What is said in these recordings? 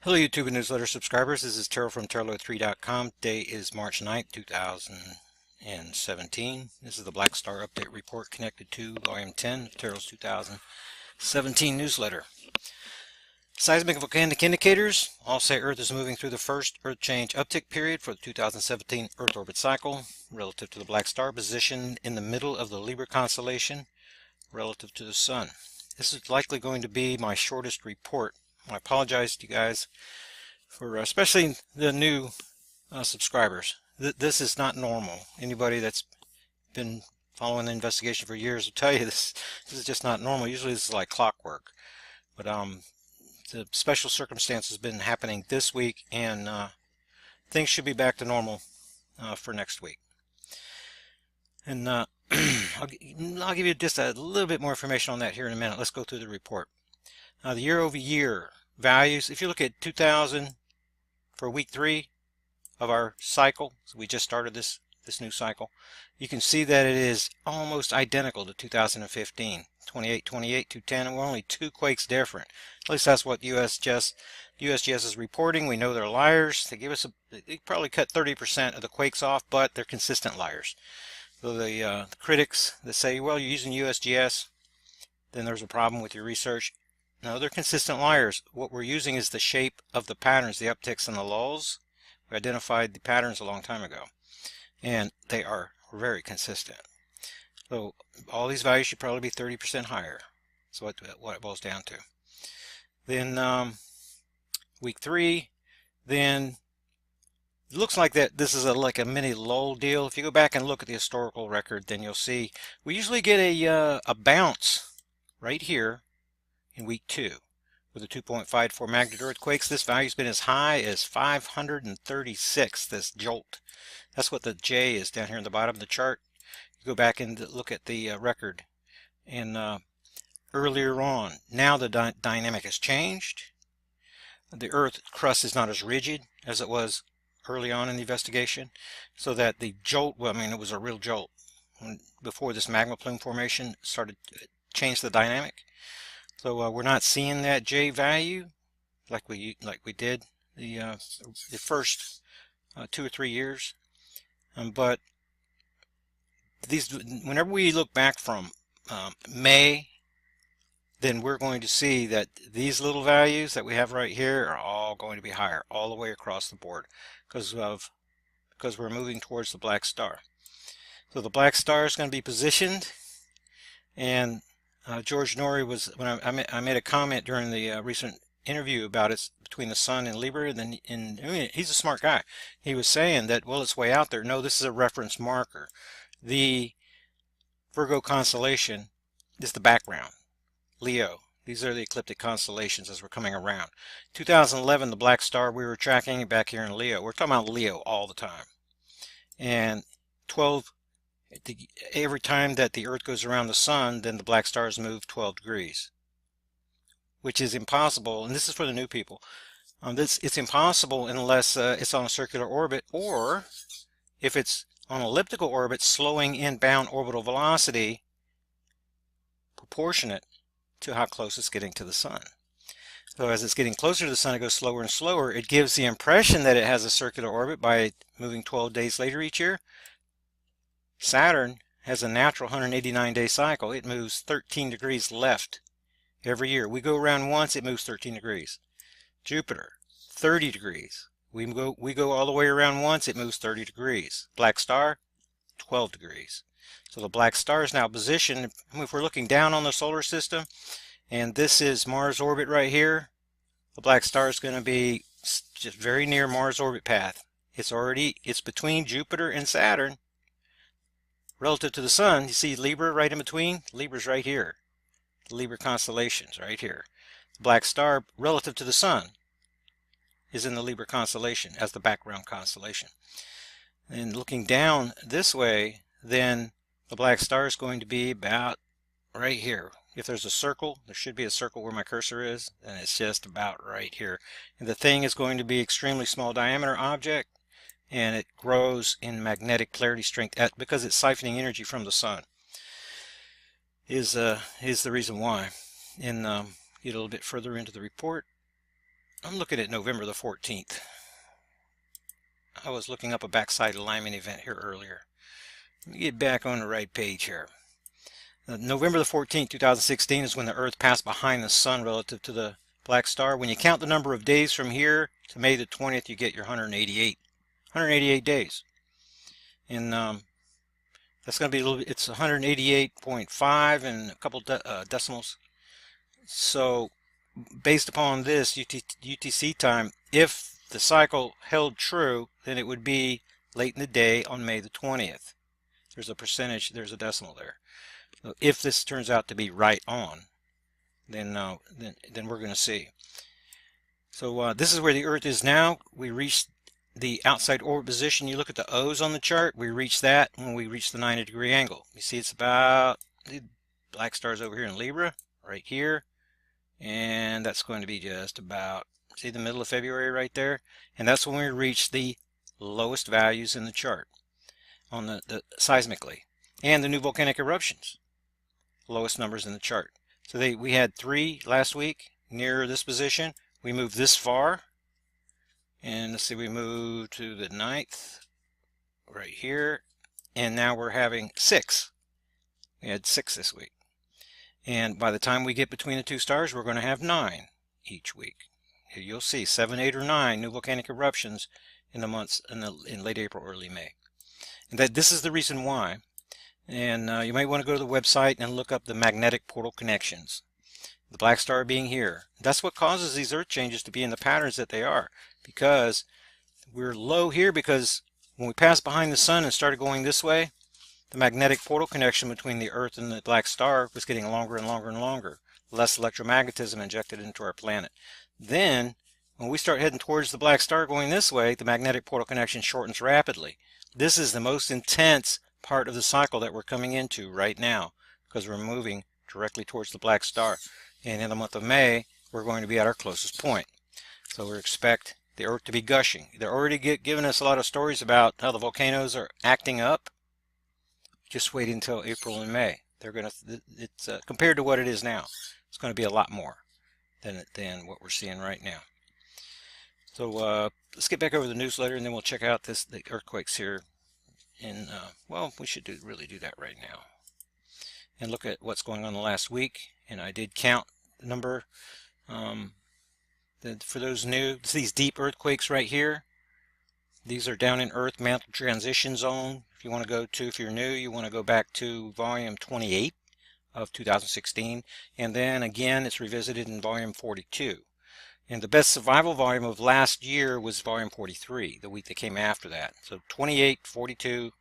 Hello YouTube and newsletter subscribers, this is Terrell from Terrell3.com. Today is March 9th, 2017. This is the Black Star Update Report connected to Volume 10 of Terrell's 2017 newsletter. Seismic volcanic indicators all say Earth is moving through the first Earth change uptick period for the 2017 Earth orbit cycle relative to the Black Star, positioned in the middle of the Libra constellation relative to the Sun. This is likely going to be my shortest report. I apologize to you guys for especially the new subscribers. This is not normal. Anybody that's been following the investigation for years will tell you this is just not normal. Usually this is like clockwork. But the special circumstance has been happening this week, and things should be back to normal for next week. And I'll give you just a little bit more information on that here in a minute. Let's go through the report. The year-over-year values, if you look at 2000 for week 3 of our cycle, so we just started this new cycle, you can see that it is almost identical to 2015. 28, 28, 210, and we're only 2 quakes different. At least that's what USGS is reporting. We know they're liars. They probably cut 30% of the quakes off, but they're consistent liars. So the critics that say, well, you're using USGS, then there's a problem with your research. No, they're consistent liars. What we're using is the shape of the patterns, the upticks and the lulls. We identified the patterns a long time ago, and they are very consistent. So all these values should probably be 30% higher. So what it boils down to. Then week 3, then it looks like that this is like a mini lull deal. If you go back and look at the historical record, then you'll see we usually get a bounce right here in week 2 with a 2.54 magnitude earthquakes. This value's been as high as 536, this jolt. That's what the J is down here in the bottom of the chart. You go back and look at the record, and earlier on, now the dynamic has changed. The earth crust is not as rigid as it was early on in the investigation, so that the jolt, well, I mean, it was a real jolt before this magma plume formation started to change the dynamic. So we're not seeing that J value like we did the first 2 or 3 years, but whenever we look back from May, then we're going to see that these little values that we have right here are all going to be higher all the way across the board because we're moving towards the Black Star. So the Black Star is going to be positioned, and George Norrie was, when I made a comment during the recent interview about it between the Sun and Libra, and then I mean, he's a smart guy. He was saying that, well, it's way out there. No, this is a reference marker. The Virgo constellation is the background. Leo. These are the ecliptic constellations as we're coming around. 2011, the Black Star, we were tracking it back here in Leo. We're talking about Leo all the time. And every time that the Earth goes around the Sun, then the Black Stars move 12 degrees, which is impossible. And this is for the new people. It's impossible unless it's on a circular orbit, or if it's on an elliptical orbit, slowing inbound orbital velocity proportionate to how close it's getting to the Sun. So as it's getting closer to the Sun, it goes slower and slower. It gives the impression that it has a circular orbit by moving 12 days later each year. Saturn has a natural 189-day cycle. It moves 13 degrees left every year. We go around once, it moves 13 degrees. Jupiter, 30 degrees. We go all the way around once, it moves 30 degrees. Black Star, 12 degrees. So the Black Star is now positioned. If we're looking down on the solar system, and this is Mars orbit right here, the Black Star is going to be just very near Mars orbit path. It's between Jupiter and Saturn. Relative to the Sun, you see Libra right in between? Libra's right here. The Libra constellation's right here. The Black Star, relative to the Sun, is in the Libra constellation as the background constellation. And looking down this way, then the Black Star is going to be about right here. If there's a circle, there should be a circle where my cursor is, and it's just about right here. And the thing is going to be extremely small diameter object, and it grows in magnetic clarity strength because it's siphoning energy from the Sun is the reason why. And get a little bit further into the report. I'm looking at November the 14th. I was looking up a backside alignment event here earlier. Let me get back on the right page here. November the 14th, 2016 is when the Earth passed behind the Sun relative to the black star. When you count the number of days from here to May the 20th, you get your 188 days. And that's going to be a little bit, it's 188.5 and a couple decimals. So based upon this UTC time, if the cycle held true, then it would be late in the day on May the 20th. There's a percentage, there's a decimal there. So if this turns out to be right on, then we're going to see. So this is where the Earth is now. We reached the outside orbit position. You look at the O's on the chart. We reached that when we reached the 90-degree angle. You see it's about, the black star's over here in Libra, right here. And that's going to be just about, see the middle of February right there? And that's when we reach the lowest values in the chart on the seismically. And the new volcanic eruptions, lowest numbers in the chart. So we had 3 last week near this position. We moved this far. And let's see, we moved to the 9th right here. And now we're having 6. We had 6 this week. And by the time we get between the 2 stars, we're going to have 9 each week. You'll see 7, 8, or 9 new volcanic eruptions in the months in late April, early May. And that this is the reason why. And you might want to go to the website and look up the magnetic portal connections. The black star being here. That's what causes these earth changes to be in the patterns that they are. Because we're low here because when we passed behind the sun and started going this way, the magnetic portal connection between the Earth and the black star was getting longer and longer and longer. Less electromagnetism injected into our planet. Then, when we start heading towards the black star going this way, the magnetic portal connection shortens rapidly. This is the most intense part of the cycle that we're coming into right now because we're moving directly towards the black star. And in the month of May, we're going to be at our closest point. So we expect the Earth to be gushing. They're already giving us a lot of stories about how the volcanoes are acting up. Just wait until April and May. They're going to, it's compared to what it is now, it's going to be a lot more than what we're seeing right now. So let's get back over the newsletter and then we'll check out the earthquakes here. And well, we should really do that right now. And look at what's going on the last week. And I did count the number. For those new, these deep earthquakes right here. These are down in Earth Mantle Transition Zone. If you want to go to, if you're new, you want to go back to volume 28 of 2016. And then again, it's revisited in volume 42. And the best survival volume of last year was volume 43, the week that came after that. So 28, 42,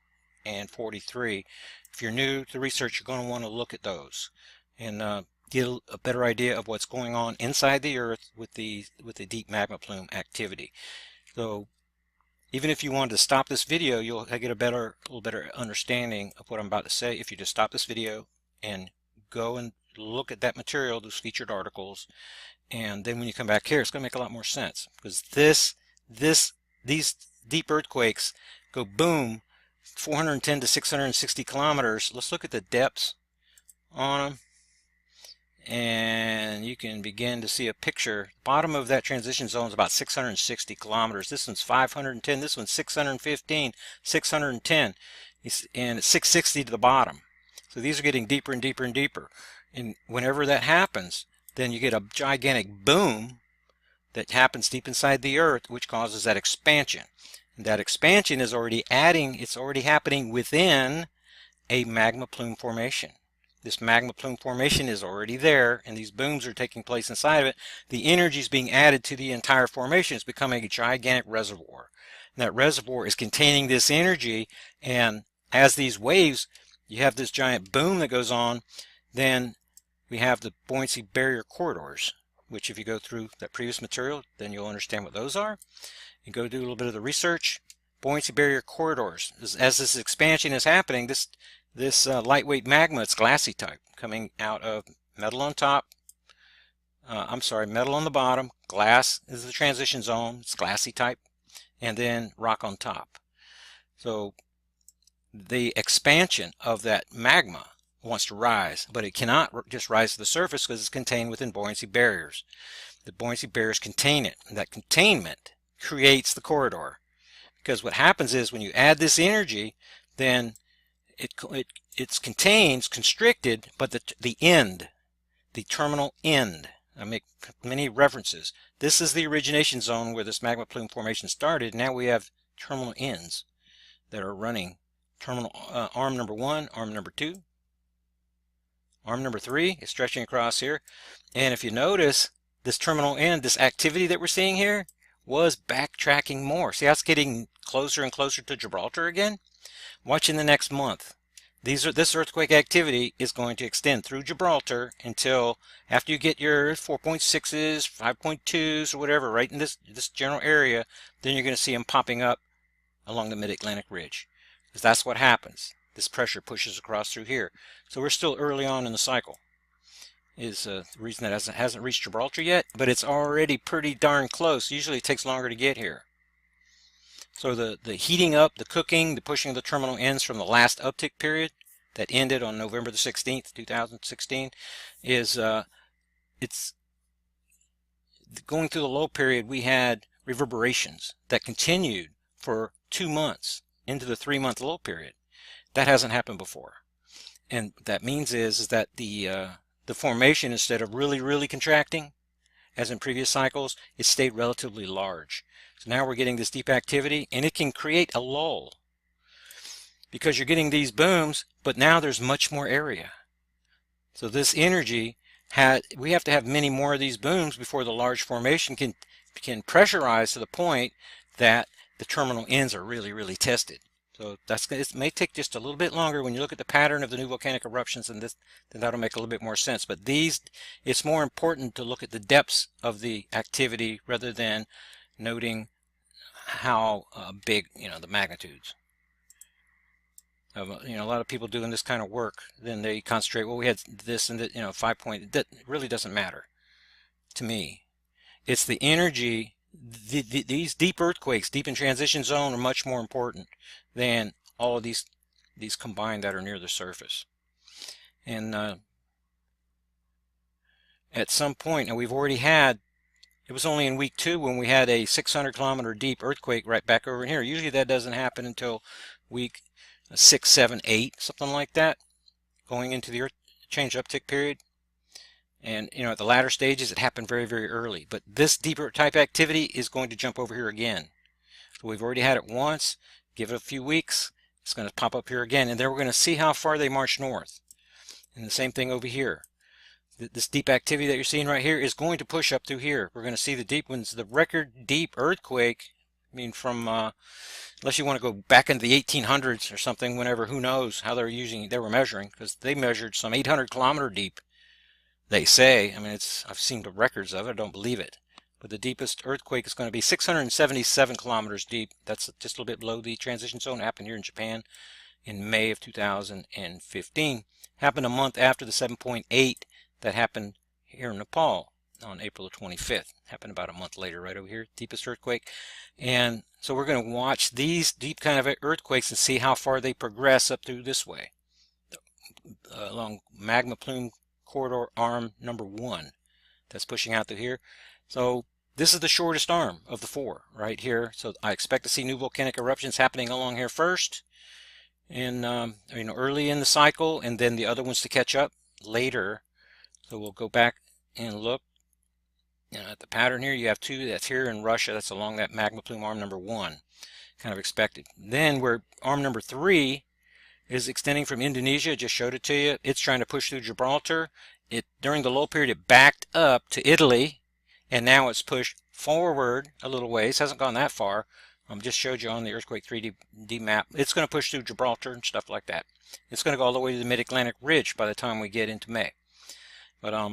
and 43. If you're new to research, you're going to want to look at those and get a better idea of what's going on inside the Earth with the deep magma plume activity. So even if you wanted to stop this video, you'll get a little better understanding of what I'm about to say if you just stop this video and go and look at that material, those featured articles, and then when you come back here, it's going to make a lot more sense because these deep earthquakes go boom, 410 to 660 kilometers. Let's look at the depths on them. And you can begin to see a picture. Bottom of that transition zone is about 660 kilometers. This one's 510. This one's 615, 610. And it's 660 to the bottom. So these are getting deeper and deeper and deeper. And whenever that happens, then you get a gigantic boom that happens deep inside the Earth, which causes that expansion. And that expansion is already it's already happening within a magma plume formation. This magma plume formation is already there, and these booms are taking place inside of it. The energy is being added to the entire formation. It's becoming a gigantic reservoir. And that reservoir is containing this energy, and as these waves, you have this giant boom that goes on, then we have the buoyancy barrier corridors, which if you go through that previous material, then you'll understand what those are. You go do a little bit of the research. Buoyancy barrier corridors. As this expansion is happening, this lightweight magma, it's glassy type, coming out of metal on top, metal on the bottom, glass is the transition zone, it's glassy type, and then rock on top. So the expansion of that magma wants to rise, but it cannot just rise to the surface because it's contained within buoyancy barriers. The buoyancy barriers contain it, and that containment creates the corridor. Because what happens is when you add this energy, then it's contains, constricted, but the end, the terminal end. I make many references. This is the origination zone where this magma plume formation started. Now we have terminal ends that are running. Terminal arm number 1, arm number 2, arm number 3 is stretching across here. And if you notice, this terminal end, this activity that we're seeing here, was backtracking more. See how it's getting closer and closer to Gibraltar again? Watch in the next month. This earthquake activity is going to extend through Gibraltar until after you get your 4.6s, 5.2s, or whatever, right in this general area, then you're going to see them popping up along the mid-Atlantic ridge. Because that's what happens. This pressure pushes across through here. So we're still early on in the cycle. Is the reason that it hasn't reached Gibraltar yet, but it's already pretty darn close. Usually it takes longer to get here. So the heating up, the cooking, the pushing of the terminal ends from the last uptick period that ended on November the 16th, 2016, is it's going through the low period. We had reverberations that continued for 2 months into the 3-month low period. That hasn't happened before, and that means is that the formation, instead of really contracting, as in previous cycles, it stayed relatively large. So now we're getting this deep activity, and it can create a lull because you're getting these booms, but now there's much more area. So this energy, we have to have many more of these booms before the large formation can pressurize to the point that the terminal ends are really tested. So it may take just a little bit longer. When you look at the pattern of the new volcanic eruptions, and then that'll make a little bit more sense. But it's more important to look at the depths of the activity rather than noting how big, the magnitudes. A lot of people doing this kind of work, then they concentrate, well, we had this and that, 5 point. That really doesn't matter to me. It's the energy. These deep earthquakes, deep in transition zone, are much more important than all of these combined that are near the surface. And at some point, and we've already had, it was only in week 2 when we had a 600-kilometer deep earthquake right back over in here. Usually that doesn't happen until week 6, 7, 8, something like that, going into the earth change uptick period. And at the latter stages, it happened very early. But this deeper type activity is going to jump over here again. So we've already had it once. Give it a few weeks. It's going to pop up here again. And then we're going to see how far they march north. And the same thing over here. This deep activity that you're seeing right here is going to push up through here. We're going to see the deep ones. The record deep earthquake, from unless you want to go back into the 1800s or something, whenever, who knows how they were measuring, because they measured some 800-kilometer deep. They say, I've seen the records of it, I don't believe it. But the deepest earthquake is going to be 677 kilometers deep. That's just a little bit below the transition zone. It happened here in Japan in May of 2015. Happened a month after the 7.8 that happened here in Nepal on April the 25th. Happened about a month later, right over here, deepest earthquake. And so we're going to watch these deep kind of earthquakes and see how far they progress up through this way, along magma plume corridor arm number 1 that's pushing out through here. So this is the shortest arm of the 4 right here. So I expect to see new volcanic eruptions happening along here first, and early in the cycle, and then the other ones to catch up later. So we'll go back and look at the pattern here. You have 2 that's here in Russia. That's along that magma plume arm number 1, kind of expected. Then where arm number 3 is extending from Indonesia, just showed it to you. It's trying to push through Gibraltar. During the low period, it backed up to Italy, and now it's pushed forward a little ways. Hasn't gone that far. Just showed you on the earthquake 3D map. It's going to push through Gibraltar and stuff like that. It's going to go all the way to the mid-Atlantic ridge by the time we get into May. But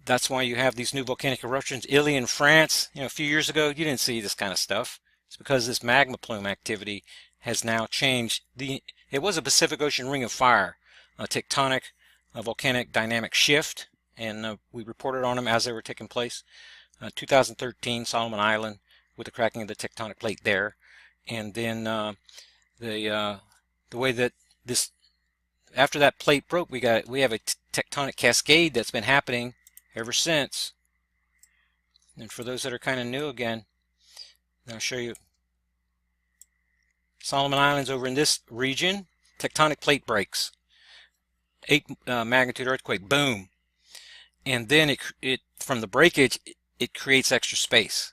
that's why you have these new volcanic eruptions. Italy and France, a few years ago, you didn't see this kind of stuff. It's because this magma plume activity has now changed. It was a Pacific Ocean ring of fire, a tectonic volcanic dynamic shift, and we reported on them as they were taking place. 2013, Solomon Island, with the cracking of the tectonic plate there, and then the way that this, after that plate broke, we have a tectonic cascade that's been happening ever since. And for those that are kind of new again, I'll show you Solomon Islands over in this region. Tectonic plate breaks. 8 magnitude earthquake, boom. And then it from the breakage, it creates extra space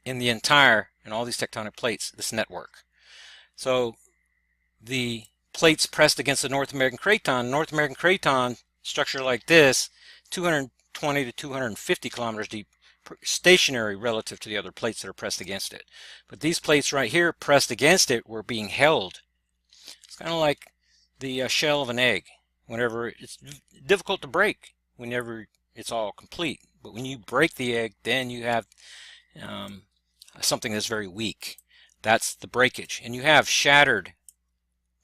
in the entire, and all these tectonic plates, this network. So the plates pressed against the North American craton, structure like this, 220 to 250 kilometers deep, stationary relative to the other plates that are pressed against it. But these plates right here pressed against it were being held. It's kind of like the shell of an egg. Whenever it's difficult to break, whenever it's all complete. But when you break the egg, then you have something that's very weak. That's the breakage. And you have shattered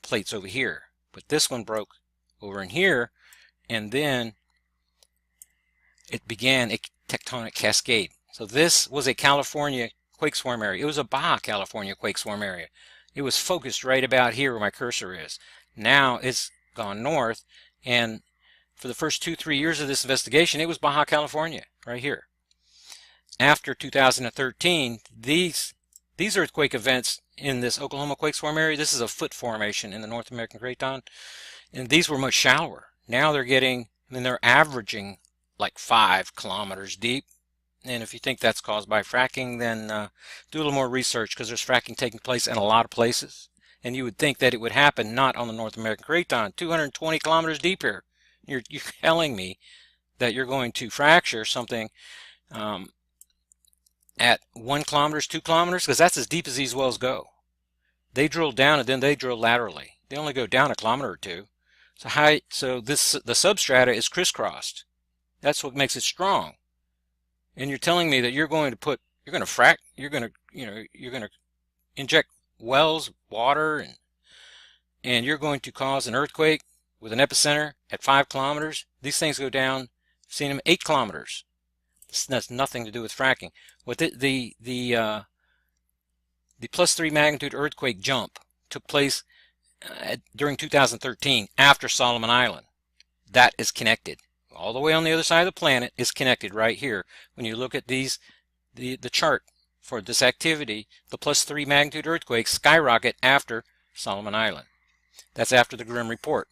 plates over here. But this one broke over in here, and then it began a tectonic cascade. So this was a California quake swarm area. It was a Baja California quake swarm area. It was focused right about here where my cursor is. Now it's gone north, and for the first 2-3 years of this investigation, it was Baja California right here. After 2013, these earthquake events in this Oklahoma quake swarm area, this is a foot formation in the North American craton, and these were much shallower. Now they're averaging like 5 kilometers deep. And if you think that's caused by fracking, then do a little more research, because there's fracking taking place in a lot of places. And you would think that it would happen not on the North American craton, 220 kilometers deep here. You're telling me that you're going to fracture something at 1 kilometer, 2 kilometers, because that's as deep as these wells go. They drill down and then they drill laterally. They only go down 1 kilometer or 2. So the substrata is crisscrossed. That's what makes it strong. And you're telling me that you're going to frack, you're going to inject wells, water, and you're going to cause an earthquake with an epicenter at 5 kilometers. These things go down, I've seen them 8 kilometers. This has nothing to do with fracking. What the +3 magnitude earthquake jump took place during 2013 after Solomon Island. That is connected. All the way on the other side of the planet is connected right here. When you look at the chart for this activity, the +3 magnitude earthquakes skyrocket after Solomon Island. That's after the Grim report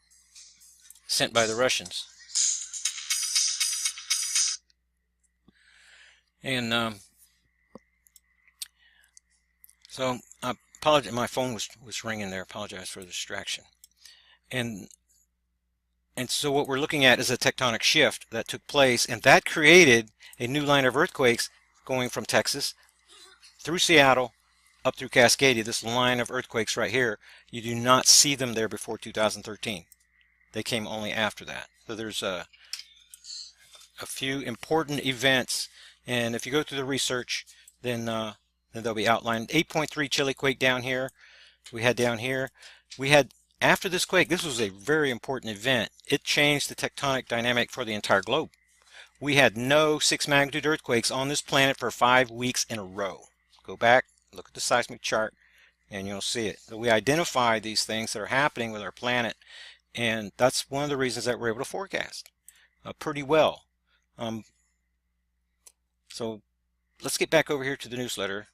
sent by the Russians. And so I apologize, my phone was ringing there. I apologize for the distraction. And so what we're looking at is a tectonic shift that took place, and that created a new line of earthquakes going from Texas through Seattle up through Cascadia. This line of earthquakes right here, you do not see them there before 2013. They came only after that. So there's a few important events, and if you go through the research, then they'll be outlined. 8.3 Chile quake down here. We had down here. We had, after this quake, this was a very important event. It changed the tectonic dynamic for the entire globe. We had no 6 magnitude earthquakes on this planet for 5 weeks in a row. Go back, look at the seismic chart, and you'll see it. So we identify these things that are happening with our planet, and that's one of the reasons that we're able to forecast pretty well. So let's get back over here to the newsletter.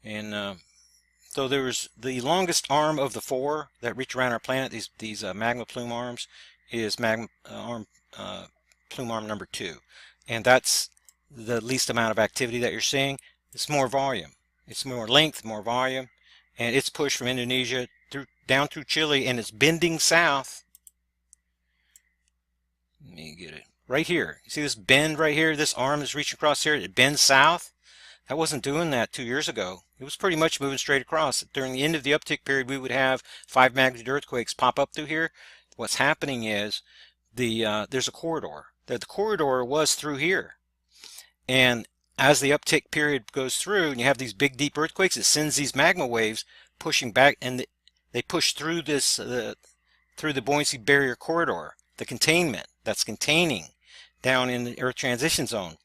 And so there was the longest arm of the 4 that reach around our planet, these magma plume arms, is magma plume arm number 2. And that's the least amount of activity that you're seeing. It's more volume. It's more length, more volume. And it's pushed from Indonesia down through Chile, and it's bending south. Let me get it. Right here. You see this bend right here? This arm is reaching across here. It bends south. That wasn't doing that 2 years ago. It was pretty much moving straight across. During the end of the uptick period, we would have 5 magnitude earthquakes pop up through here. What's happening is there's a corridor. The corridor was through here. And as the uptick period goes through, and you have these big deep earthquakes, it sends these magma waves pushing back, and they push through this through the buoyancy barrier corridor, the containment that's containing down in the Earth transition zone.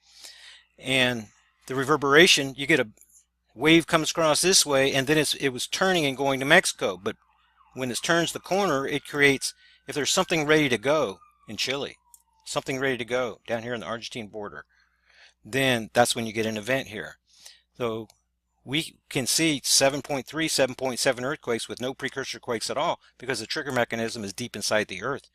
And the reverberation, you get a wave comes across this way, and then it was turning and going to Mexico. But when it turns the corner, it creates, if there's something ready to go in Chile, something ready to go down here on the Argentine border, then that's when you get an event here. So we can see 7.3, 7.7 earthquakes with no precursor quakes at all because the trigger mechanism is deep inside the earth.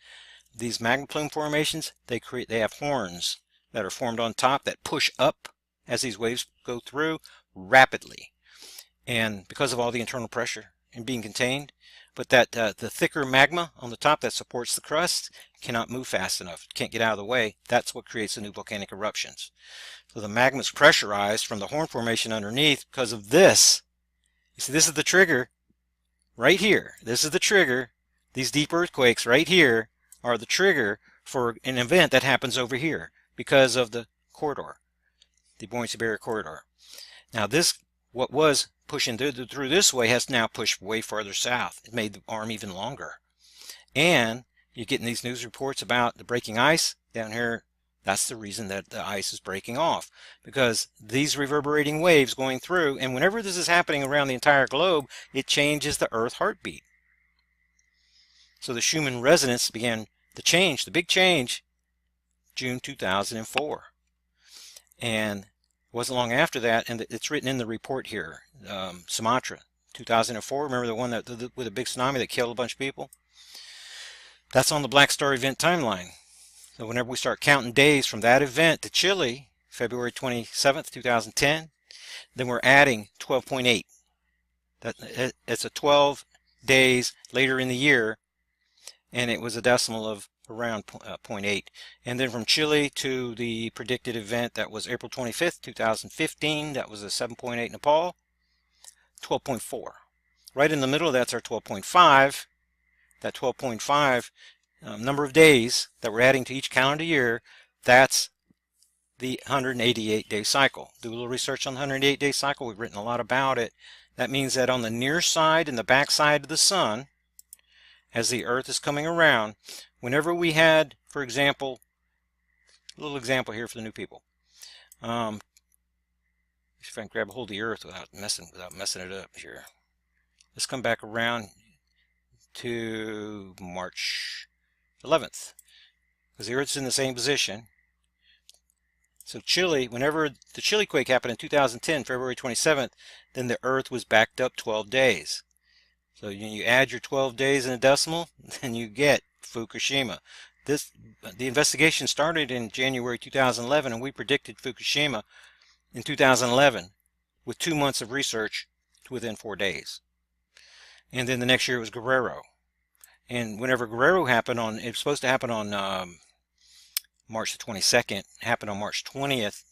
These magma plume formations, they have horns that are formed on top that push up as these waves go through rapidly, and because of all the internal pressure and being contained. But that the thicker magma on the top that supports the crust cannot move fast enough, can't get out of the way. That's what creates the new volcanic eruptions. So the magma is pressurized from the horn formation underneath because of this. You see, this is the trigger right here. This is the trigger. These deep earthquakes right here are the trigger for an event that happens over here because of the corridor, the buoyancy barrier corridor. Now this, what was pushing through this way, has now pushed way farther south. It made the arm even longer. And you're getting these news reports about the breaking ice down here. That's the reason that the ice is breaking off, because these reverberating waves going through, and whenever this is happening around the entire globe, it changes the Earth heartbeat. So the Schumann resonance began the change, the big change, June 2004. And it wasn't long after that, and it's written in the report here, Sumatra, 2004. Remember the one that with a big tsunami that killed a bunch of people? That's on the Black Star event timeline. So whenever we start counting days from that event to Chile, February 27th, 2010, then we're adding 12.8. It's a 12 days later in the year, and it was a decimal of around 0.8. And then from Chile to the predicted event that was April 25th, 2015, that was a 7.8 Nepal, 12.4. Right in the middle of that's our 12.5. That 12.5 number of days that we're adding to each calendar year, that's the 188-day cycle. Do a little research on the 188-day cycle. We've written a lot about it. That means that on the near side and the back side of the sun, as the Earth is coming around, whenever we had, for example, a little example here for the new people. See if I can grab a hold of the Earth without messing it up here. Let's come back around to March 11th, because the Earth's in the same position. So Chile, whenever the Chile quake happened in 2010, February 27th, then the Earth was backed up 12 days. So you add your 12 days in a decimal, then you get Fukushima. The investigation started in January 2011, and we predicted Fukushima in 2011 with 2 months of research within 4 days. And then the next year was Guerrero. And whenever Guerrero happened it was supposed to happen on March the 22nd, happened on March 20th.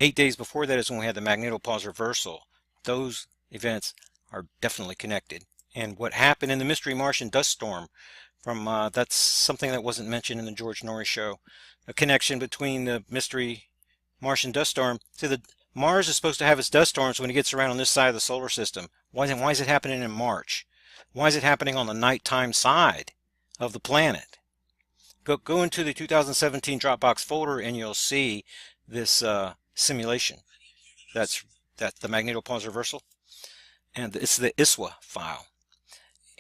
8 days before that is when we had the magnetopause reversal. Those events are definitely connected. And what happened in the mystery Martian dust storm, that's something that wasn't mentioned in the George Norrie show. A connection between the mystery Martian dust storm. See, Mars is supposed to have its dust storms when it gets around on this side of the solar system. Why is it happening in March? Why is it happening on the nighttime side of the planet? Go into the 2017 Dropbox folder and you'll see this simulation. That's the magnetopause reversal, and it's the ISWA file.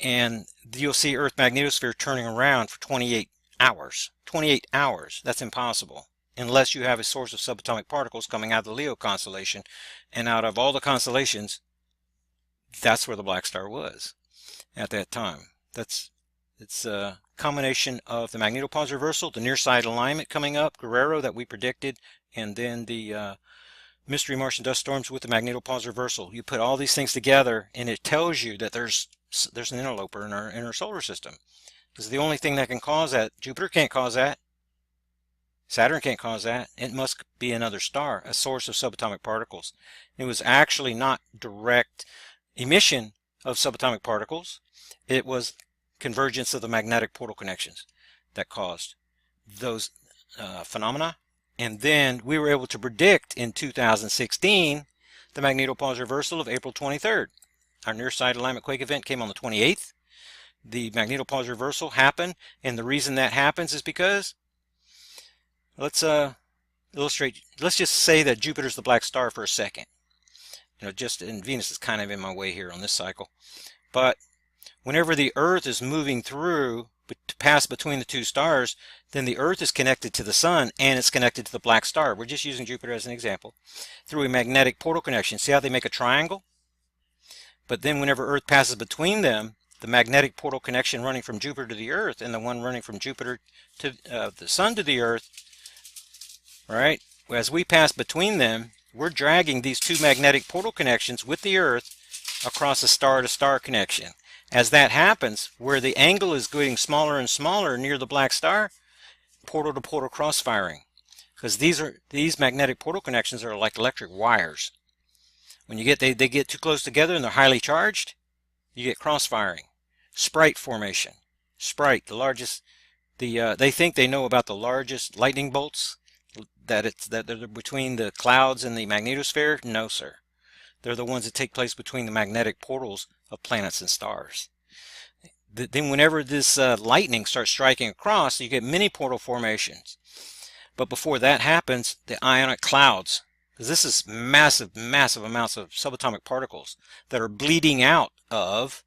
And you'll see Earth magnetosphere turning around for 28 hours. 28 hours. That's impossible unless you have a source of subatomic particles coming out of the Leo constellation. And out of all the constellations, that's where the Black Star was at that time. It's a combination of the magnetopause reversal, the near side alignment coming up, Guerrero that we predicted, and then the mystery Martian dust storms with the magnetopause reversal. You put all these things together, and it tells you that there's an interloper in our solar system. This is the only thing that can cause that. Jupiter can't cause that. Saturn can't cause that. It must be another star, a source of subatomic particles. It was actually not direct emission of subatomic particles. It was convergence of the magnetic portal connections that caused those phenomena. And then we were able to predict in 2016 the magnetopause reversal of April 23rd. Our near side alignment quake event came on the 28th. The magnetopause reversal happened, and the reason that happens is because, let's illustrate, let's just say that Jupiter's the black star for a second. And Venus is kind of in my way here on this cycle. But whenever the Earth is moving through to pass between the two stars, then the Earth is connected to the Sun and it's connected to the black star. We're just using Jupiter as an example. Through a magnetic portal connection. See how they make a triangle? But then whenever Earth passes between them, the magnetic portal connection running from Jupiter to the Earth and the one running from Jupiter to the Sun to the Earth, right? As we pass between them, we're dragging these two magnetic portal connections with the Earth across a star-to-star connection. As that happens, where the angle is getting smaller and smaller near the black star, portal-to-portal cross-firing. Because these magnetic portal connections are like electric wires. When you they get too close together and they're highly charged, you get cross-firing. Sprite formation. Sprite, the largest, they think they know about the largest lightning bolts, that they're between the clouds and the magnetosphere. No, sir. They're the ones that take place between the magnetic portals of planets and stars. Then whenever this lightning starts striking across, you get many portal formations. But before that happens, the ionic clouds, because this is massive, massive amounts of subatomic particles that are bleeding out of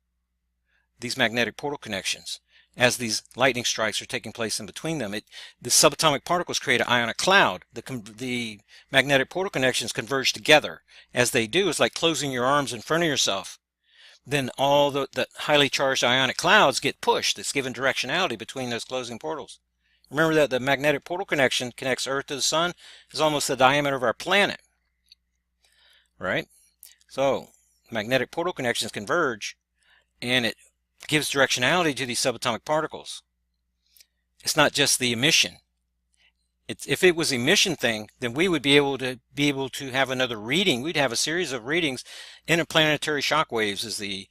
these magnetic portal connections. As these lightning strikes are taking place in between them, the subatomic particles create an ionic cloud. The magnetic portal connections converge together. As they do, it's like closing your arms in front of yourself. Then all the highly charged ionic clouds get pushed. It's given directionality between those closing portals. Remember that the magnetic portal connection connects Earth to the Sun is almost the diameter of our planet. Right? So, magnetic portal connections converge, and it gives directionality to these subatomic particles. It's not just the emission. If it was emission thing, then we would be able to have another reading. We'd have a series of readings. Interplanetary shock waves is the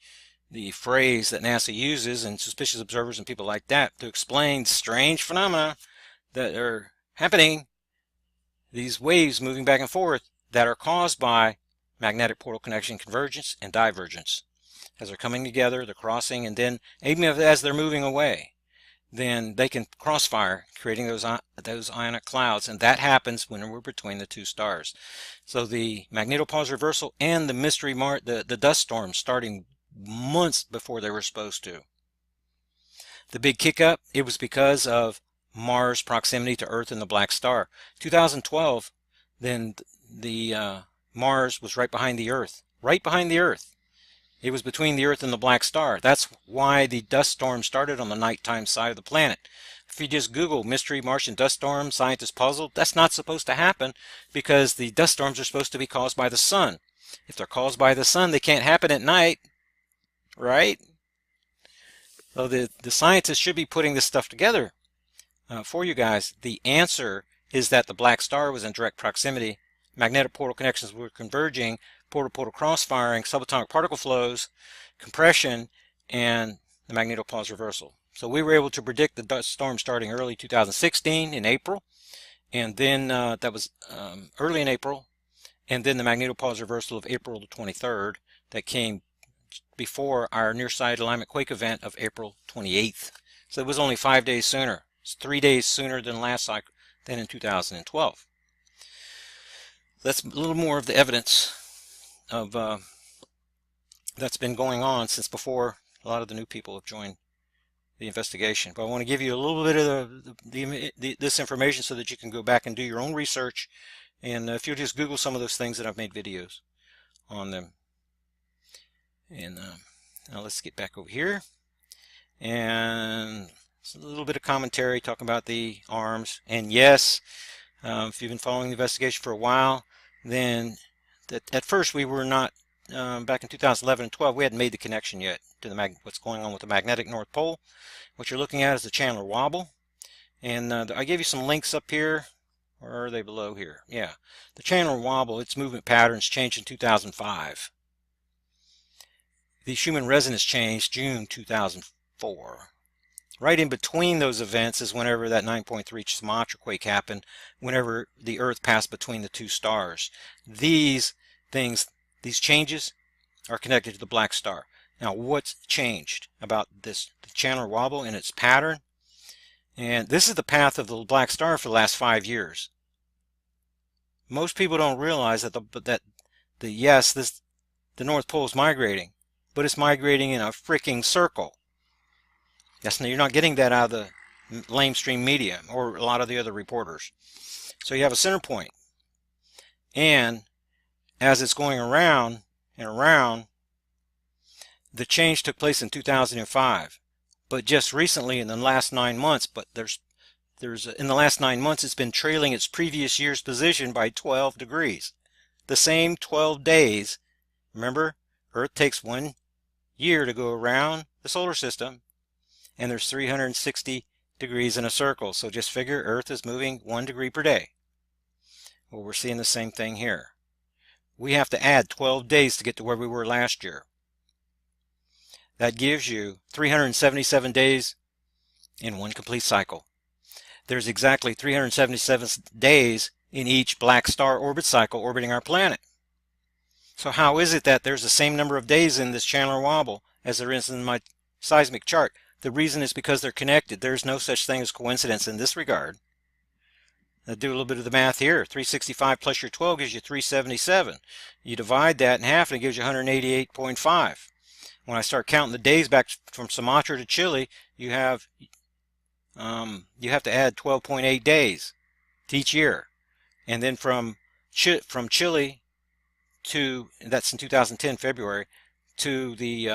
phrase that NASA uses, and suspicious observers and people like that, to explain strange phenomena that are happening. These waves moving back and forth that are caused by magnetic portal connection convergence and divergence. As they're coming together, they're crossing, and then even as they're moving away, then they can crossfire, creating those ionic clouds, and that happens when we're between the two stars. So the magnetopause reversal and the mystery the dust storm starting months before they were supposed to. The big kick up, it was because of Mars' proximity to Earth and the black star. 2012, then the Mars was right behind the Earth. Right behind the Earth. It was between the Earth and the black star. That's why the dust storm started on the nighttime side of the planet. If you just Google mystery Martian dust storm, scientists puzzled, that's not supposed to happen, because the dust storms are supposed to be caused by the sun. If they're caused by the sun, they can't happen at night, right? So the scientists should be putting this stuff together for you guys. The answer is that the black star was in direct proximity. Magnetic portal connections were converging, portal-to-portal cross-firing, subatomic particle flows, compression, and the magnetopause reversal. So we were able to predict the dust storm starting early 2016 in April, and then that was early in April, and then the magnetopause reversal of April the 23rd that came before our near-side alignment quake event of April 28th. So it was only 5 days sooner. It's 3 days sooner than last cycle, than in 2012. That's a little more of the evidence of that's been going on since before a lot of the new people have joined the investigation. But I want to give you a little bit of this information so that you can go back and do your own research. And if you'll just Google some of those things, that I've made videos on them. And now let's get back over here. And a little bit of commentary talking about the arms. And yes, if you've been following the investigation for a while, then at first we were not, back in 2011 and 12, we hadn't made the connection yet to what's going on with the magnetic North Pole. What you're looking at is the Chandler wobble. And I gave you some links up here. Or are they below here? Yeah. The Chandler wobble, its movement patterns changed in 2005. The Schumann resonance changed June 2004. Right in between those events is whenever that 9.3 Sumatra quake happened, whenever the Earth passed between the two stars. These things, these changes, are connected to the black star. Now, what's changed about the Chandler wobble and its pattern? And this is the path of the black star for the last 5 years. Most people don't realize that the North Pole is migrating, but it's migrating in a freaking circle. You're not getting that out of the lamestream media or a lot of the other reporters. So you have a center point, and as it's going around and around, the change took place in 2005, but just recently in the last 9 months, in the last 9 months it's been trailing its previous year's position by 12 degrees. The same 12 days. Remember, Earth takes 1 year to go around the solar system, and there's 360 degrees in a circle. So just figure Earth is moving 1 degree per day. Well, we're seeing the same thing here. We have to add 12 days to get to where we were last year. That gives you 377 days in one complete cycle. There's exactly 377 days in each black star orbit cycle orbiting our planet. So how is it that there's the same number of days in this Chandler wobble as there is in my seismic chart? The reason is because they're connected. There's no such thing as coincidence in this regard. Now do a little bit of the math here. 365 plus your 12 gives you 377. You divide that in half and it gives you 188.5. When I start counting the days back from Sumatra to Chile, you have to add 12.8 days to each year, and then from Chile to, that's in 2010 February, to the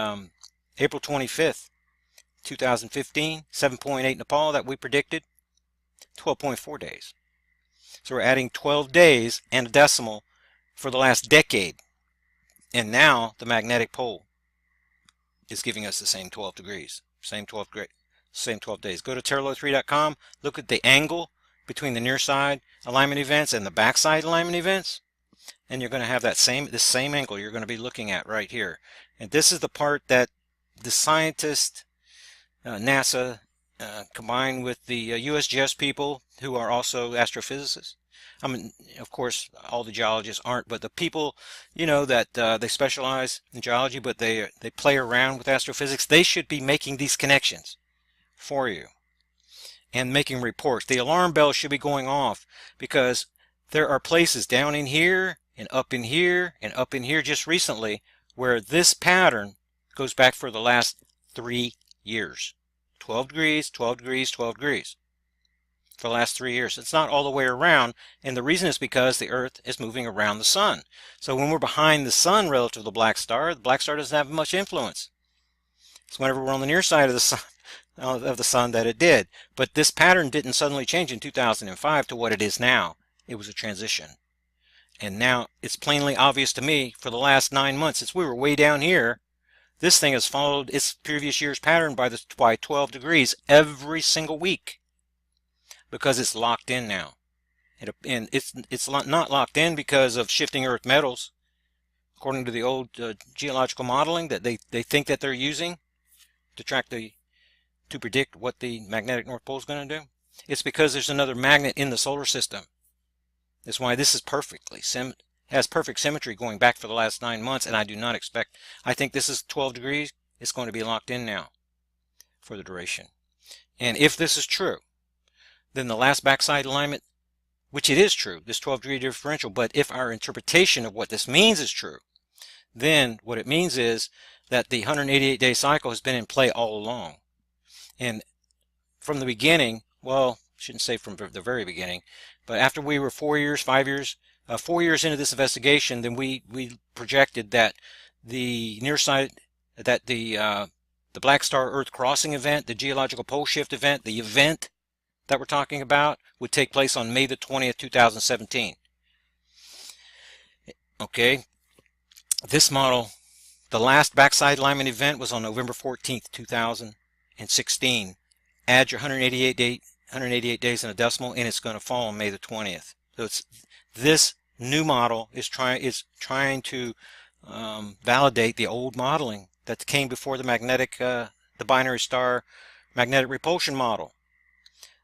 April 25th 2015, 7.8 Nepal that we predicted, 12.4 days. So we're adding 12 days and a decimal for the last decade, and now the magnetic pole is giving us the same 12 degrees, same 12 days. Go to terralo3.com, look at the angle between the near side alignment events and the backside alignment events, and you're going to have this same angle you're going to be looking at right here. And this is the part that the scientists, NASA, combined with the USGS people who are also astrophysicists. I mean, of course, all the geologists aren't, but the people, you know, that they specialize in geology, but they play around with astrophysics. They should be making these connections for you and making reports. The alarm bell should be going off, because there are places down in here and up in here and up in here just recently where this pattern goes back for the last 3 years. 12 degrees, 12 degrees, 12 degrees. For the last 3 years. It's not all the way around, and the reason is because the Earth is moving around the Sun. So when we're behind the Sun relative to the black star doesn't have much influence. It's whenever we're on the near side of the sun that it did. But this pattern didn't suddenly change in 2005 to what it is now. It was a transition. And now it's plainly obvious to me for the last 9 months, since we were way down here, this thing has followed its previous year's pattern by 12 degrees every single week, because it's locked in now. And it's not locked in because of shifting Earth metals, according to the old geological modeling that they think that they're using to predict what the magnetic North Pole is going to do. It's because there's another magnet in the solar system. That's why this is has perfect symmetry going back for the last 9 months, and I think this is 12 degrees. It's going to be locked in now for the duration. And if this is true, then the last backside alignment, which it is true, this 12-degree differential, but if our interpretation of what this means is true, then what it means is that the 188-day cycle has been in play all along. And from the beginning, well, I shouldn't say from the very beginning, but after we were 4 years, 5 years, 4 years into this investigation, then we projected that the near side, that the black star Earth crossing event, the geological pole shift event, the event that we're talking about, would take place on May the 20th, 2017. Okay, this model, the last backside alignment event was on November 14th, 2016. Add your 188 days in a decimal, and it's going to fall on May the 20th. So this new model is trying to validate the old modeling that came before the binary star magnetic repulsion model.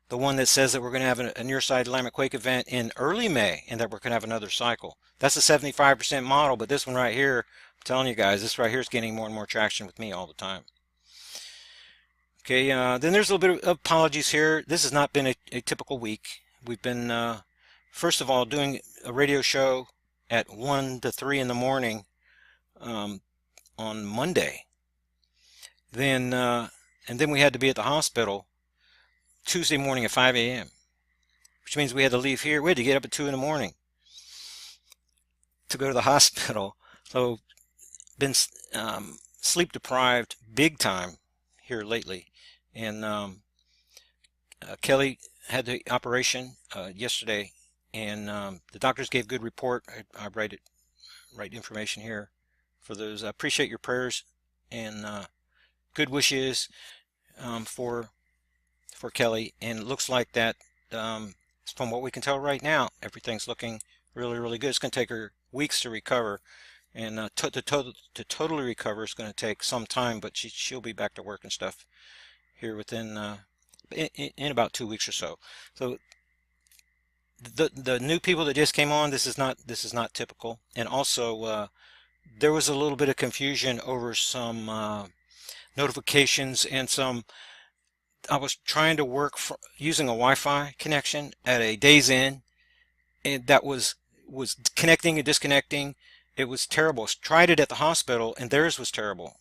The one that says that we're going to have a near side alignment quake event in early May, and that we're going to have another cycle. That's a 75% model, but this one right here, I'm telling you guys, this right here is gaining more and more traction with me all the time. Okay, then there's a little bit of apologies here. This has not been a typical week. We've been, first of all, doing a radio show at 1 to 3 in the morning on Monday. Then and then we had to be at the hospital Tuesday morning at 5 a.m., which means we had to leave here. We had to get up at 2 in the morning to go to the hospital. So been sleep deprived big time here lately. And Kelly had the operation yesterday, and the doctors gave good report. I write information here for those. I appreciate your prayers and good wishes for Kelly. And it looks like that, from what we can tell right now, everything's looking really, really good. It's going to take her weeks to recover, and to totally recover is going to take some time, but she'll be back to work and stuff here within in about 2 weeks or so. So the new people that just came on, this is not typical. And also there was a little bit of confusion over some notifications and some. I was trying to work using a Wi-Fi connection at a Days Inn, and that was connecting and disconnecting. It was terrible. Tried it at the hospital, and theirs was terrible.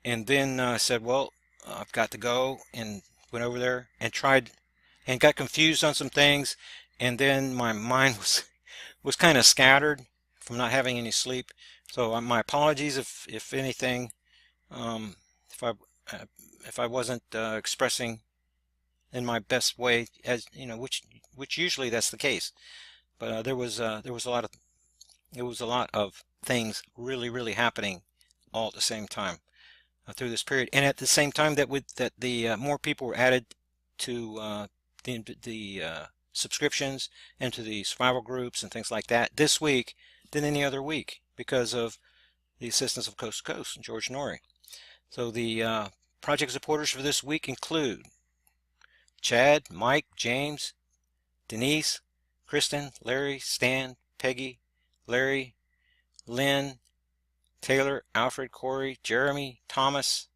And then I said, well, I've got to go, and went over there and tried, and got confused on some things. And then my mind was kind of scattered from not having any sleep. So my apologies if anything, if I wasn't expressing in my best way, as you know, which usually that's the case. But there was a lot of things really happening all at the same time through this period, and at the same time that the more people were added to the subscriptions and to the survival groups and things like that this week than any other week, because of the assistance of Coast to Coast and George Norrie. So the project supporters for this week include Chad, Mike, James, Denise, Kristen, Larry, Stan, Peggy, Larry, Lynn, Taylor, Alfred, Corey, Jeremy, Thomas,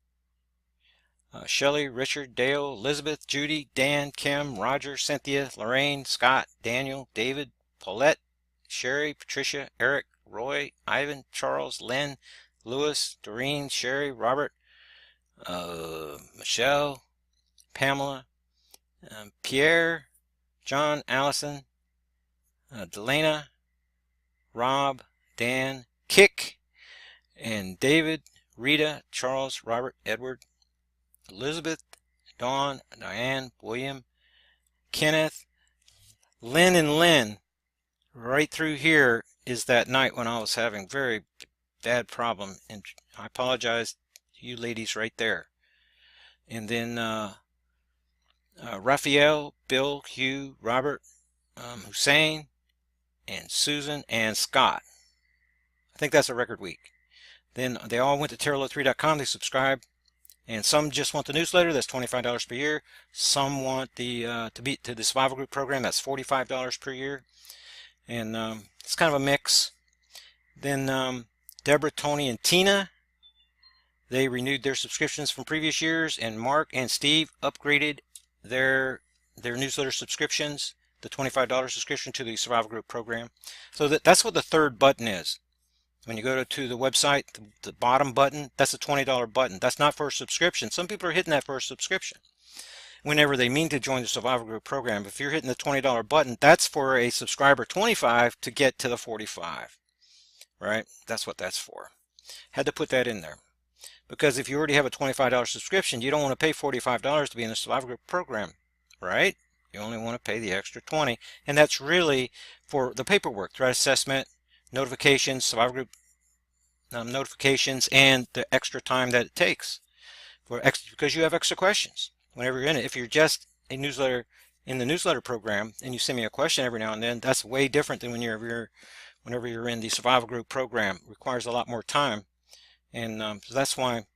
Shelley, Richard, Dale, Elizabeth, Judy, Dan, Kim, Roger, Cynthia, Lorraine, Scott, Daniel, David, Paulette, Sherry, Patricia, Eric, Roy, Ivan, Charles, Lynn, Lewis, Doreen, Sherry, Robert, Michelle, Pamela, Pierre, John, Allison, Delana, Rob, Dan, Kick, and David, Rita, Charles, Robert, Edward, Elizabeth, Dawn, Diane, William, Kenneth, Lynn, and Lynn. Right through here is that night when I was having very bad problem, and I apologize to you ladies right there. And then Raphael, Bill, Hugh, Robert, Hussein, and Susan, and Scott. I think that's a record week. Then they all went to TerraLo3.com. They subscribed, and some just want the newsletter. That's $25 per year. Some want the to the survival group program. That's $45 per year, and it's kind of a mix. Then Deborah, Tony, and Tina, they renewed their subscriptions from previous years, and Mark and Steve upgraded their newsletter subscriptions, the $25 subscription to the survival group program. So that's what the third button is. When you go to the website, the bottom button, that's a $20 button. That's not for a subscription. Some people are hitting that for a subscription whenever they mean to join the survival group program. If you're hitting the $20 button, that's for a subscriber 25 to get to the 45, right? That's what that's for. Had to put that in there, because if you already have a $25 subscription, you don't want to pay $45 to be in the survival group program, right? You only want to pay the extra $20, and that's really for the paperwork, threat assessment, notifications, survival group notifications, and the extra time that it takes because you have extra questions whenever you're in it. If you're just a newsletter in the newsletter program and you send me a question every now and then, that's way different than whenever you're in the survival group program. It requires a lot more time, and so that's why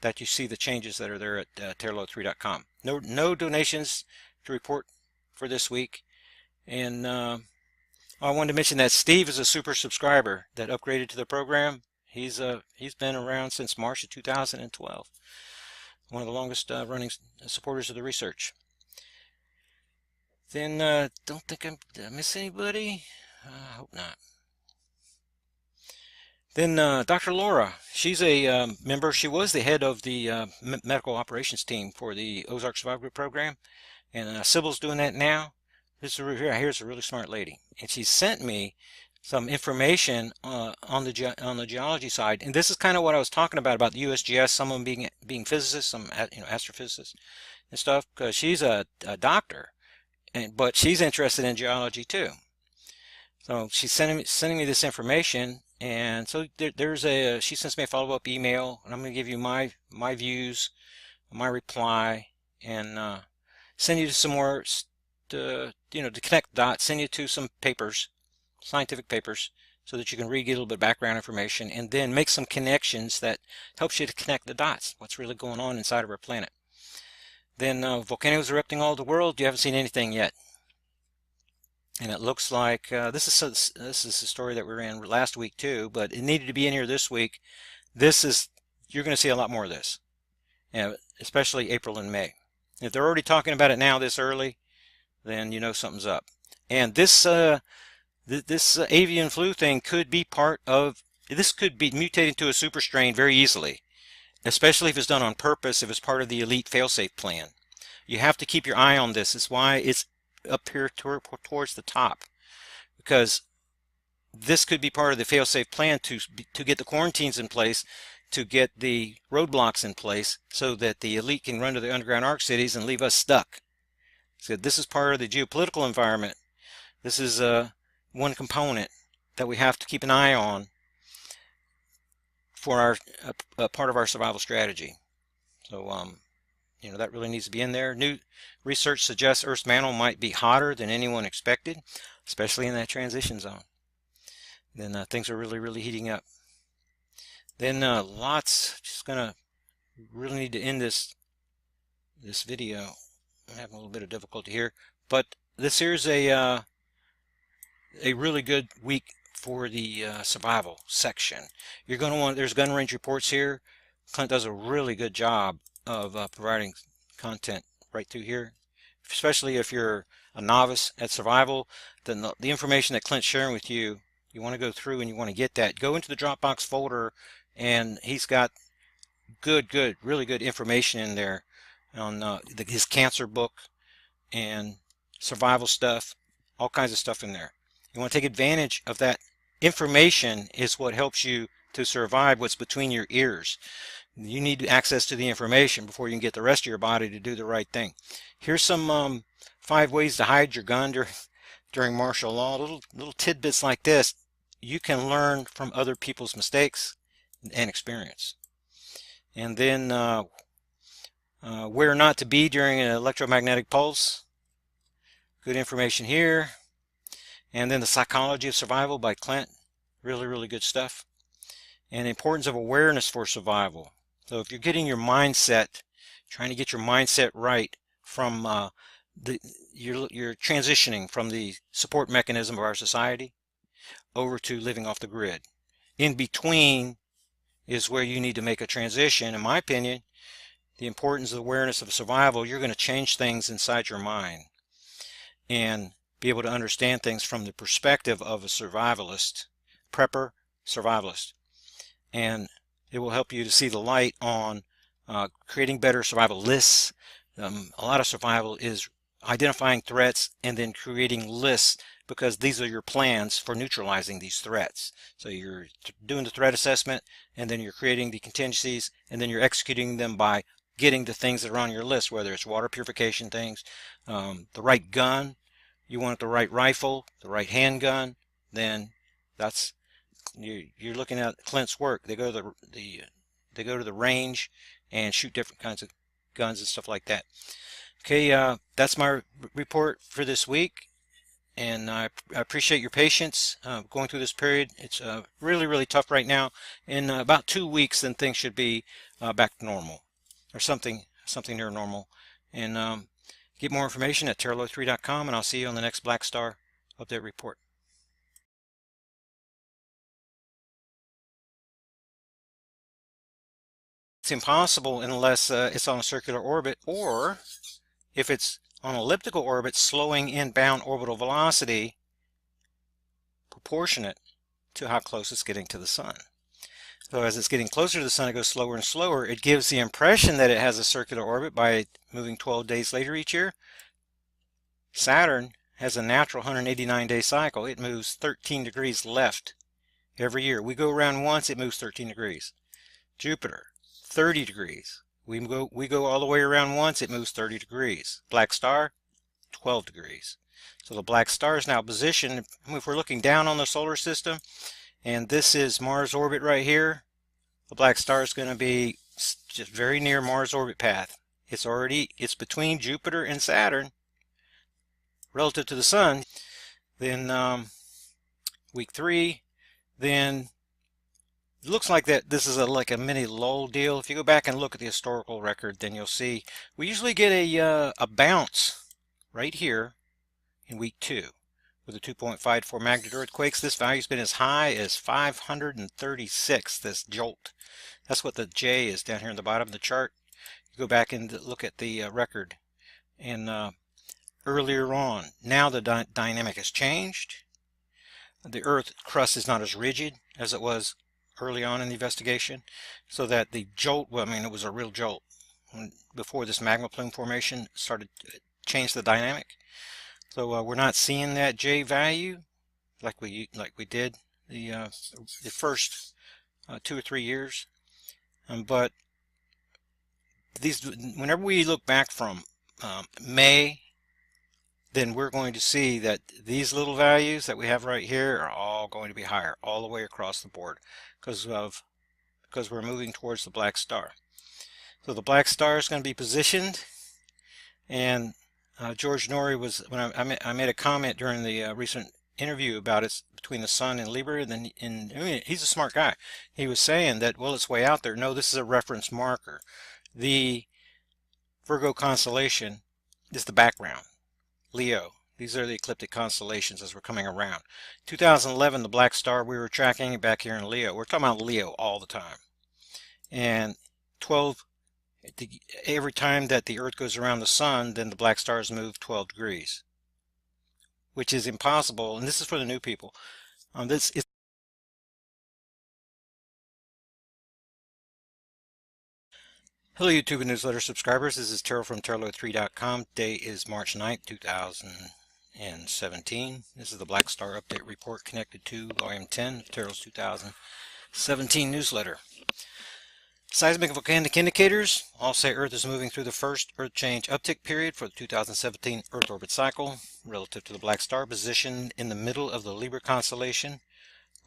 that you see the changes that are there at TerraLo3.com. No donations to report for this week, and I wanted to mention that Steve is a super subscriber that upgraded to the program. He's been around since March of 2012. One of the longest running supporters of the research. Then don't think did I miss anybody? I hope not. Then Dr. Laura, she's a member. She was the head of the medical operations team for the Ozark Survival Group program, and Sybil's doing that now. Here's a really smart lady, and she sent me some information on the geology side. And this is kind of what I was talking about the USGS. Some of them being physicists, some astrophysicists and stuff, because she's a doctor, but she's interested in geology too. So she's sending me this information, and so she sends me a follow-up email, and I'm going to give you my views, my reply, and send you to some more to connect dots, send you to some papers, scientific papers, so that you can read, get a little bit of background information, and then make some connections that helps you to connect the dots, what's really going on inside of our planet. Then volcanoes erupting all over the world. You haven't seen anything yet. And it looks like this is the story that we were in last week too, but it needed to be in here this week. You're going to see a lot more of this, especially April and May. If they're already talking about it now this early, then you know something's up. And this avian flu thing could be could be mutated to a super strain very easily, especially if it's done on purpose, if it's part of the elite failsafe plan. You have to keep your eye on this. It's why it's up here towards the top, because this could be part of the fail-safe plan to get the quarantines in place, to get the roadblocks in place, so that the elite can run to the underground arc cities and leave us stuck. So this is part of the geopolitical environment. This is one component that we have to keep an eye on for our part of our survival strategy. So that really needs to be in there. New research suggests Earth's mantle might be hotter than anyone expected, especially in that transition zone. Then things are really heating up. Then just gonna really need to end this video. I'm having a little bit of difficulty here, but this here's a really good week for the survival section. You're going to want, there's gun range reports here. Clint does a really good job of providing content right through here, especially if you're a novice at survival. Then the information that Clint's sharing with you, you want to go through and you want to get that. Go into the Dropbox folder, and he's got really good information in there on his cancer book and survival stuff, all kinds of stuff in there. You want to take advantage of that. Information is what helps you to survive what's between your ears. You need access to the information before you can get the rest of your body to do the right thing. Here's some 5 ways to hide your gun during martial law. Little tidbits like this you can learn from other people's mistakes and experience. And then where not to be during an electromagnetic pulse. Good information here. And then the psychology of survival by Clint. Really good stuff. And the importance of awareness for survival. So if you're getting your mindset, trying to get your mindset right from you're transitioning from the support mechanism of our society over to living off the grid. In between is where you need to make a transition. In my opinion, the importance of awareness of survival, you're going to change things inside your mind and be able to understand things from the perspective of a survivalist, prepper, survivalist. And it will help you to see the light on creating better survival lists. A lot of survival is identifying threats and then creating lists, because these are your plans for neutralizing these threats. So you're doing the threat assessment, and then you're creating the contingencies, and then you're executing them by getting the things that are on your list, whether it's water purification things, the right gun, you want the right rifle, the right handgun, then that's you're looking at Clint's work. They go to the range and shoot different kinds of guns and stuff like that. Okay, that's my report for this week, and I appreciate your patience going through this period. It's really tough right now. In about 2 weeks, then things should be back to normal, or something near normal. And get more information at terralo3.com, and I'll see you on the next Black Star update report. It's impossible unless it's on a circular orbit, or if it's on elliptical orbit, slowing inbound orbital velocity proportionate to how close it's getting to the sun. So as it's getting closer to the sun, it goes slower and slower. It gives the impression that it has a circular orbit by moving 12 days later each year. Saturn has a natural 189-day cycle. It moves 13 degrees left every year. We go around once, it moves 13 degrees. Jupiter, 30 degrees. We go all the way around once, it moves 30 degrees. Black star, 12 degrees. So the black star is now positioned, if we're looking down on the solar system, and this is Mars orbit right here, the black star is going to be just very near Mars orbit path. It's between Jupiter and Saturn relative to the sun. Then week 3, then it looks like that this is like a mini lull deal. If you go back and look at the historical record, then you'll see we usually get a bounce right here in week 2 with a 2.54 magnitude earthquakes. This value's been as high as 536, this jolt. That's what the J is down here in the bottom of the chart. You go back and look at the record. And earlier on, now the dynamic has changed. The Earth crust is not as rigid as it was early on in the investigation, so that the jolt, well, I mean, it was a real jolt before this magma plume formation started to change the dynamic. So we're not seeing that J value like we did the first 2 or 3 years. But whenever we look back from May, then we're going to see that these little values that we have right here are all going to be higher all the way across the board because we're moving towards the black star. So the black star is going to be positioned, and George Norrie was, when I made a comment during the recent interview about it between the sun and Libra, and then I mean, he's a smart guy. He was saying that, well, it's way out there. No, this is a reference marker. The Virgo constellation is the background. Leo. These are the ecliptic constellations as we're coming around. 2011, the black star, we were tracking it back here in Leo. We're talking about Leo all the time. And 12, every time that the Earth goes around the sun, then the black stars move 12 degrees, which is impossible. And this is for the new people. Hello YouTube and newsletter subscribers. This is Terrell from Terrell3.com. Today is March 9th, 2017. This is the Black Star Update Report connected to Volume 10 of Terrell's 2017 newsletter. Seismic and volcanic indicators all say Earth is moving through the first Earth change uptick period for the 2017 Earth orbit cycle relative to the black star, positioned in the middle of the Libra constellation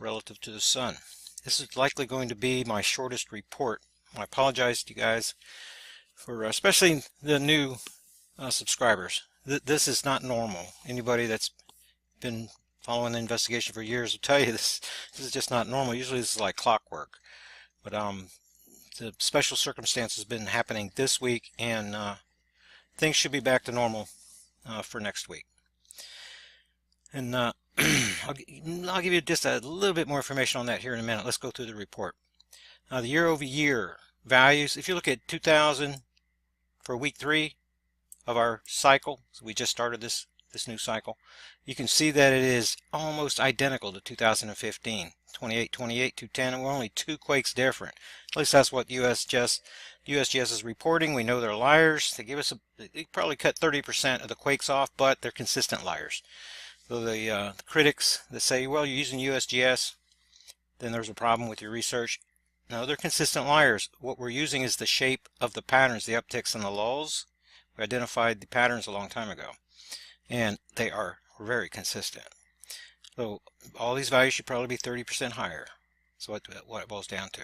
relative to the sun. This is likely going to be my shortest report. I apologize to you guys for especially the new subscribers. This is not normal. Anybody that's been following the investigation for years will tell you this is just not normal. Usually this is like clockwork. But the special circumstance has been happening this week, and things should be back to normal for next week. And I'll give you just a little bit more information on that here in a minute. Let's go through the report. The year-over-year values, if you look at 2000 for week 3 of our cycle, so we just started this new cycle, you can see that it is almost identical to 2015, 28, 28, 210, and we're only 2 quakes different. At least that's what USGS is reporting. We know they're liars. They give us they probably cut 30% of the quakes off, but they're consistent liars. So the critics that say, well, you're using USGS, then there's a problem with your research. No, they're consistent liars. What we're using is the shape of the patterns, the upticks and the lulls. We identified the patterns a long time ago, and they are very consistent. So all these values should probably be 30% higher. So what it boils down to.